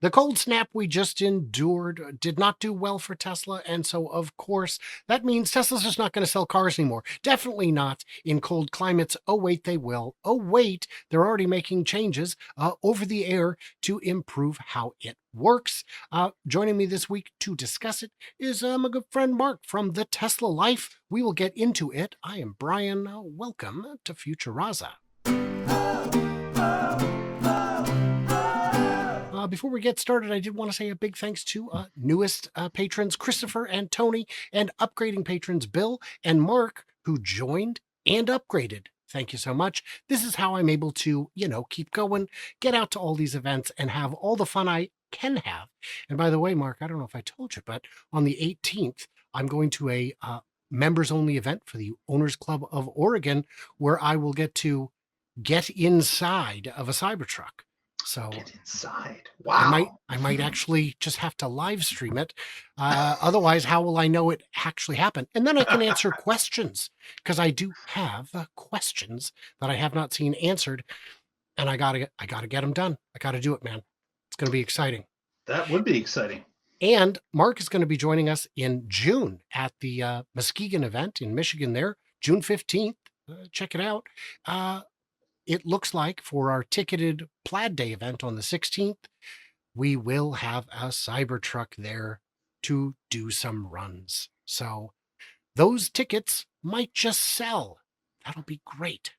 The cold snap we just endured did not do well for Tesla, and so, of course, that means Tesla's just not going to sell cars anymore. Definitely not in cold climates. Oh, wait, they will. Oh, wait, they're already making changes over the air to improve how it works. Joining me this week to discuss it is my good friend Mark from the Tesla Life. We will get into it. I am Brian. Welcome to Futuraza. Before we get started, I did want to say a big thanks to newest patrons, Christopher and Tony, and upgrading patrons, Bill and Mark, who joined and upgraded. Thank you so much. This is how I'm able to, keep going, get out to all these events, and have all the fun I can have. And by the way, Mark, I don't know if I told you, but on the 18th, I'm going to a members-only event for the Owners Club of Oregon, where I will get to get inside of a Cybertruck. So get inside. Wow. I might actually just have to live stream it. Otherwise, how will I know it actually happened? And then I can answer questions, because I do have questions that I have not seen answered, and I gotta get them done. I gotta do it, man. It's gonna be exciting. That would be exciting. And Mark is going to be joining us in June at the Muskegon event in Michigan. There, June 15th. Check it out. It looks like for our ticketed Plaid Day event on the 16th, we will have a Cybertruck there to do some runs. So those tickets might just sell. That'll be great.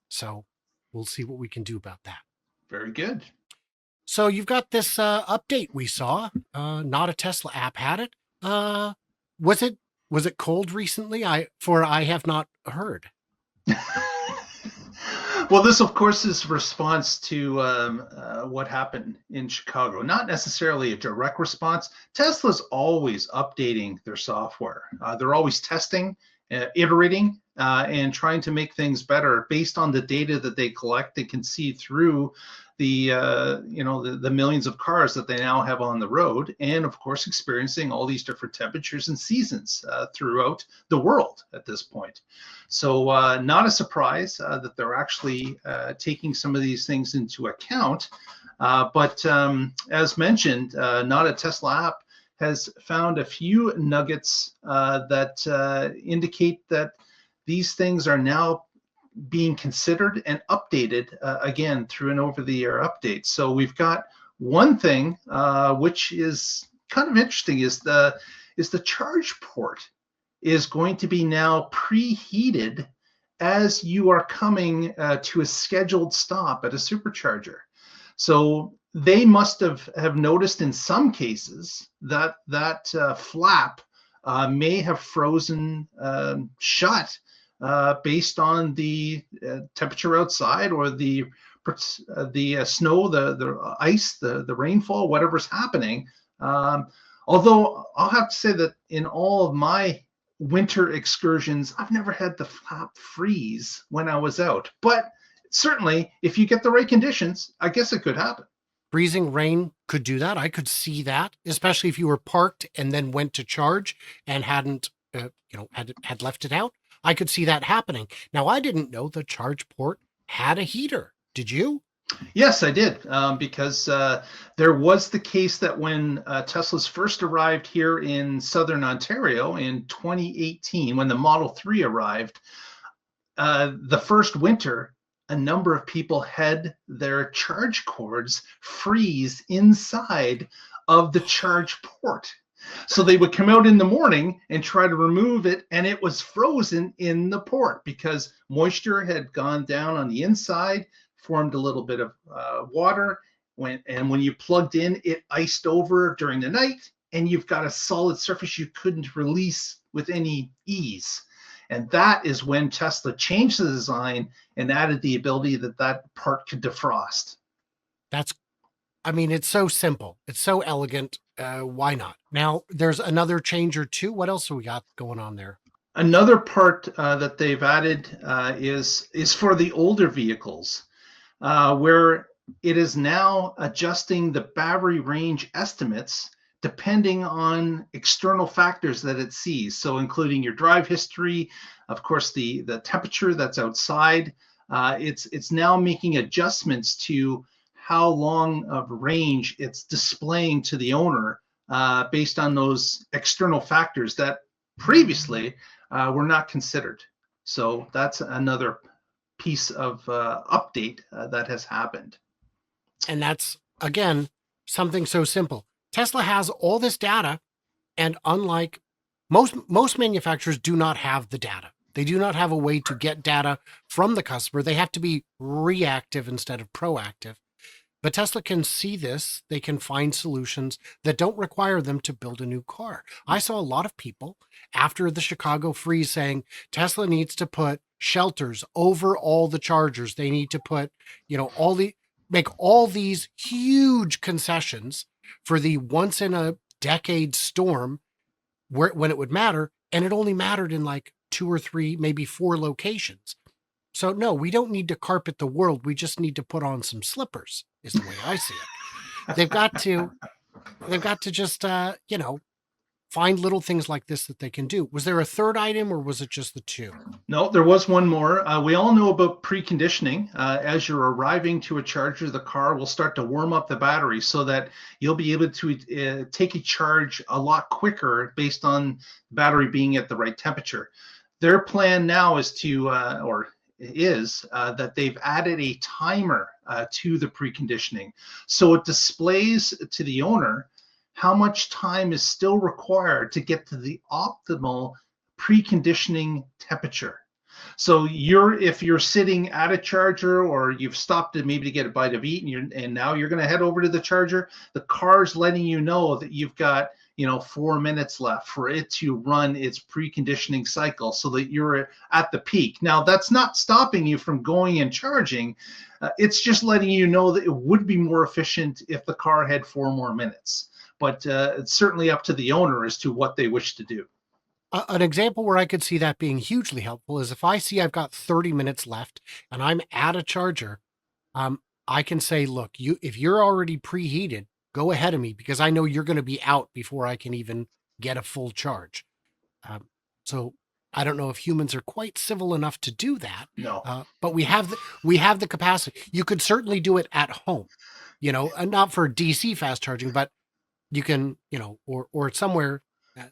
So we'll see what we can do about that. Very good. So you've got this update we saw. Not a Tesla app had it. Was it cold recently? I have not heard. Well, this, of course, is response to what happened in Chicago. Not necessarily a direct response. Tesla's always updating their software. They're always testing, iterating, and trying to make things better based on the data that they collect and can see through the millions of cars that they now have on the road, and of course experiencing all these different temperatures and seasons throughout the world at this point. So not a surprise that they're actually taking some of these things into account. But as mentioned, Not a Tesla app has found a few nuggets that indicate that these things are now being considered and updated again through an over-the-air update. So we've got one thing which is kind of interesting is the charge port is going to be now preheated as you are coming to a scheduled stop at a supercharger. So they must have noticed in some cases that flap may have frozen shut based on the temperature outside or the snow, the ice, the rainfall, whatever's happening. Although I'll have to say that in all of my winter excursions, I've never had the flap freeze when I was out. But certainly, if you get the right conditions, I guess it could happen. Freezing rain could do that. I could see that, especially if you were parked and then went to charge and hadn't, had left it out. I could see that happening. Now, I didn't know the charge port had a heater. Did you? Yes, I did, because there was the case that when Teslas first arrived here in Southern Ontario in 2018, when the Model 3 arrived, the first winter, a number of people had their charge cords freeze inside of the charge port. So they would come out in the morning and try to remove it, and it was frozen in the port because moisture had gone down on the inside, formed a little bit of water. When you plugged in, it iced over during the night, and you've got a solid surface you couldn't release with any ease. And that is when Tesla changed the design and added the ability that part could defrost. It's so simple. It's so elegant. Why not? Now, there's another change or two. What else have we got going on there? Another part that they've added is for the older vehicles, where it is now adjusting the battery range estimates depending on external factors that it sees. So including your drive history, of course, the temperature that's outside. It's now making adjustments to how long of range it's displaying to the owner based on those external factors that previously were not considered. So that's another piece of update that has happened. And that's, again, something so simple. Tesla has all this data, and unlike most manufacturers do not have the data. They do not have a way to get data from the customer. They have to be reactive instead of proactive. But Tesla can see this. They can find solutions that don't require them to build a new car. I saw a lot of people after the Chicago freeze saying Tesla needs to put shelters over all the chargers. They need to put, make all these huge concessions for the once in a decade storm when it would matter. And it only mattered in like 2 or 3, maybe 4 locations. So no, we don't need to carpet the world. We just need to put on some slippers, is the way I see it. They've got to just find little things like this that they can do. Was there a third item, or was it just the 2? No, there was one more. We all know about preconditioning. As you're arriving to a charger, the car will start to warm up the battery so that you'll be able to take a charge a lot quicker based on the battery being at the right temperature. Their plan now is that they've added a timer to the preconditioning. So it displays to the owner how much time is still required to get to the optimal preconditioning temperature. So if you're sitting at a charger, or you've stopped maybe to get a bite of eat, and now you're going to head over to the charger, the car's letting you know that you've got 4 minutes left for it to run its preconditioning cycle so that you're at the peak. Now, that's not stopping you from going and charging. It's just letting you know that it would be more efficient if the car had 4 more minutes. But it's certainly up to the owner as to what they wish to do. An example where I could see that being hugely helpful is if I see I've got 30 minutes left and I'm at a charger, I can say, look, if you're already preheated, go ahead of me because I know you're going to be out before I can even get a full charge. So I don't know if humans are quite civil enough to do that. No. But we have the capacity. You could certainly do it at home, and not for DC fast charging, but you can, or somewhere.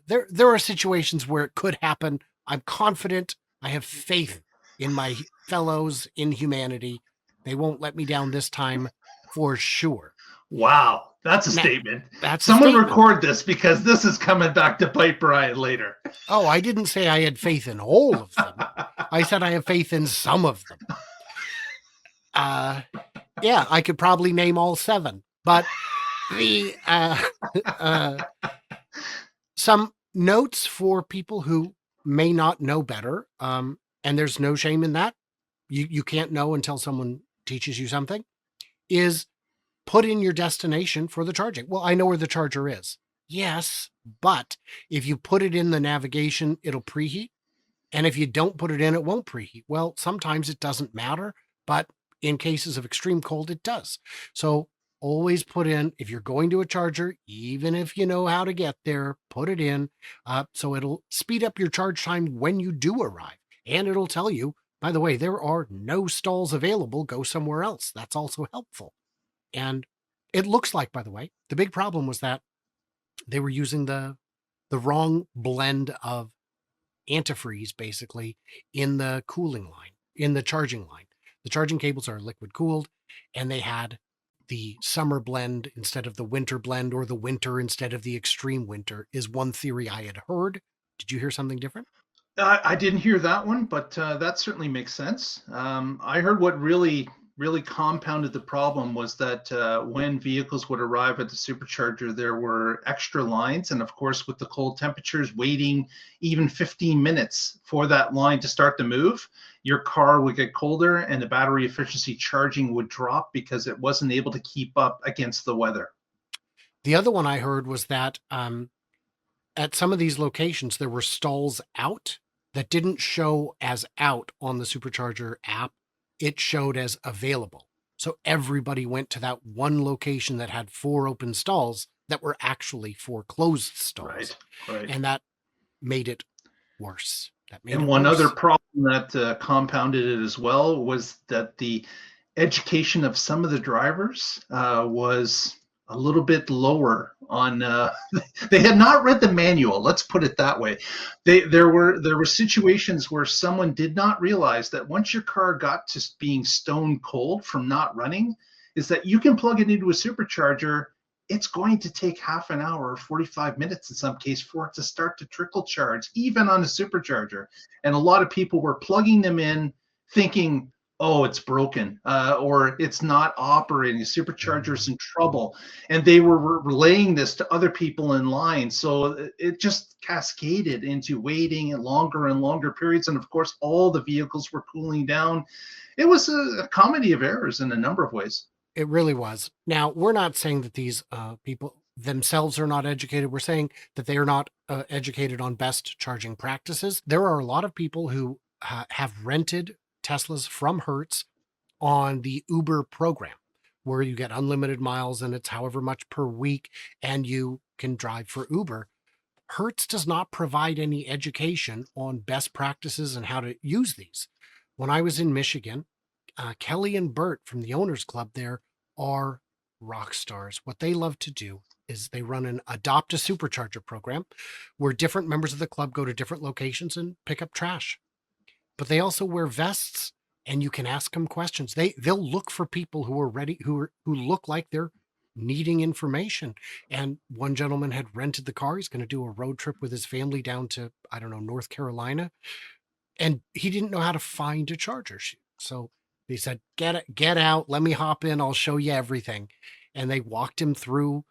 There are situations where it could happen. I'm confident. I have faith in my fellows, in humanity. They won't let me down this time for sure. Wow, that's a statement. That's Someone a statement. Record this because this is coming back to bite Brian later. Oh, I didn't say I had faith in all of them. I said I have faith in some of them. Yeah, I could probably name all 7, but the some notes for people who may not know better, and there's no shame in that. You can't know until someone teaches you something, is put in your destination for the charging. Well, I know where the charger is. Yes, but if you put it in the navigation, it'll preheat. And if you don't put it in, it won't preheat. Well, sometimes it doesn't matter, but in cases of extreme cold, it does. So always put in, if you're going to a charger, even if you know how to get there, put it in. So it'll speed up your charge time when you do arrive. And it'll tell you, by the way, there are no stalls available. Go somewhere else. That's also helpful. And it looks like, by the way, the big problem was that they were using the wrong blend of antifreeze, basically, in the cooling line, in the charging line. The charging cables are liquid cooled, and they had the summer blend instead of the winter blend, or the winter instead of the extreme winter, is one theory I had heard. Did you hear something different? I didn't hear that one, but that certainly makes sense. I heard what really compounded the problem was that when vehicles would arrive at the supercharger, there were extra lines. And of course, with the cold temperatures, waiting even 15 minutes for that line to start to move, your car would get colder and the battery efficiency charging would drop because it wasn't able to keep up against the weather. The other one I heard was that at some of these locations, there were stalls out that didn't show as out on the supercharger app. It showed as available. So everybody went to that one location that had 4 open stalls that were actually 4 closed stalls. Right. And that made it worse. And one other problem that compounded it as well was that the education of some of the drivers was a little bit lower on they had not read the manual, let's put it that way. There were situations where someone did not realize that once your car got to being stone cold from not running, is that you can plug it into a supercharger. It's going to take half an hour or 45 minutes in some case for it to start to trickle charge, even on a supercharger. And a lot of people were plugging them in thinking, oh, it's broken, or it's not operating, the supercharger's in trouble. And they were relaying this to other people in line. So it just cascaded into waiting and longer periods. And of course, all the vehicles were cooling down. It was a comedy of errors in a number of ways. It really was. Now, we're not saying that these people themselves are not educated. We're saying that they are not educated on best charging practices. There are a lot of people who have rented Teslas from Hertz on the Uber program, where you get unlimited miles and it's however much per week, and you can drive for Uber. Hertz does not provide any education on best practices and how to use these. When I was in Michigan, Kelly and Bert from the Owners Club there are rock stars. What they love to do is they run an Adopt a Supercharger program where different members of the club go to different locations and pick up trash. But they also wear vests, and you can ask them questions. They'll look for people who are ready, who look like they're needing information. And one gentleman had rented the car. He's going to do a road trip with his family down to, I don't know, North Carolina, and he didn't know how to find a charger. So they said, get out, let me hop in, I'll show you everything. And they walked him through,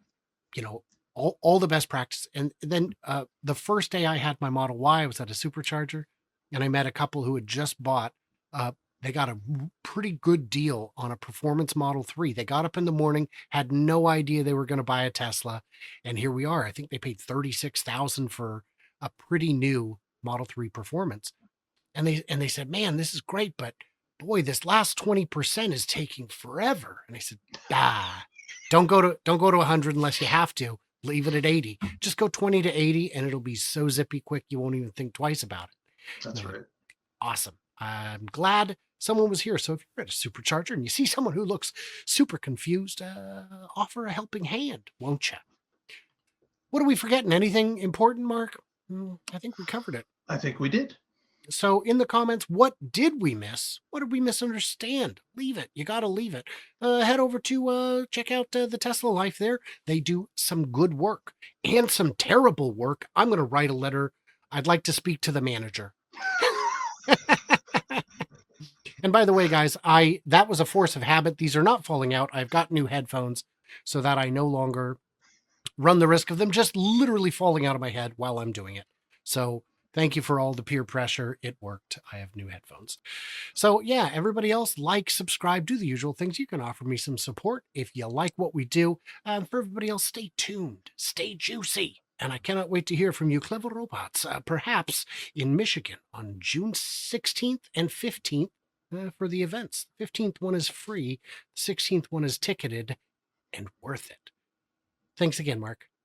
all the best practice. And then the first day I had my Model Y, I was at a supercharger, and I met a couple who had just bought, they got a pretty good deal on a performance Model 3. They got up in the morning, had no idea they were going to buy a Tesla. And here we are. I think they paid $36,000 for a pretty new Model 3 performance. And they said, man, this is great, but boy, this last 20% is taking forever. And I said, don't go to 100 unless you have to. Leave it at 80. Just go 20 to 80 and it'll be so zippy quick you won't even think twice about it. That's right. Awesome. I'm glad someone was here. So if you're at a supercharger and you see someone who looks super confused, offer a helping hand, won't you? What are we forgetting? Anything important, Mark? I think we covered it. I think we did. So in the comments, what did we miss? What did we misunderstand? Leave it. You got to leave it. Head over to check out the Tesla Life there. They do some good work and some terrible work. I'm going to write a letter. I'd like to speak to the manager. And by the way, guys, that was a force of habit. These are not falling out. I've got new headphones so that I no longer run the risk of them just literally falling out of my head while I'm doing it. So thank you for all the peer pressure. It worked. I have new headphones. So yeah, everybody else, like, subscribe, do the usual things. You can offer me some support if you like what we do. For everybody else, stay tuned, stay juicy. And I cannot wait to hear from you clever robots, perhaps in Michigan on June 16th and 15th for the events. The 15th one is free. The 16th one is ticketed and worth it. Thanks again, Mark.